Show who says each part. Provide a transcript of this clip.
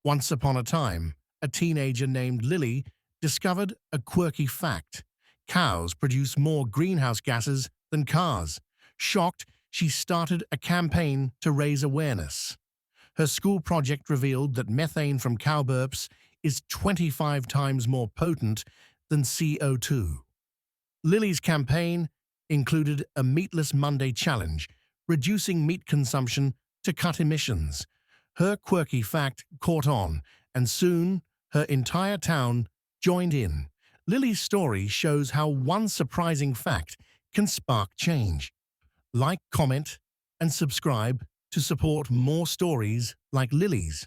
Speaker 1: Once upon a time, a teenager named Lily discovered a quirky fact. Cows produce more greenhouse gases than cars. Shocked, she started a campaign to raise awareness. Her school project revealed that methane from cow burps is 25 times more potent than CO2. Lily's campaign included a Meatless Monday challenge, reducing meat consumption to cut emissions. Her quirky fact caught on, and soon her entire town joined in. Lily's story shows how one surprising fact can spark change. Like, comment, and subscribe to support more stories like Lily's.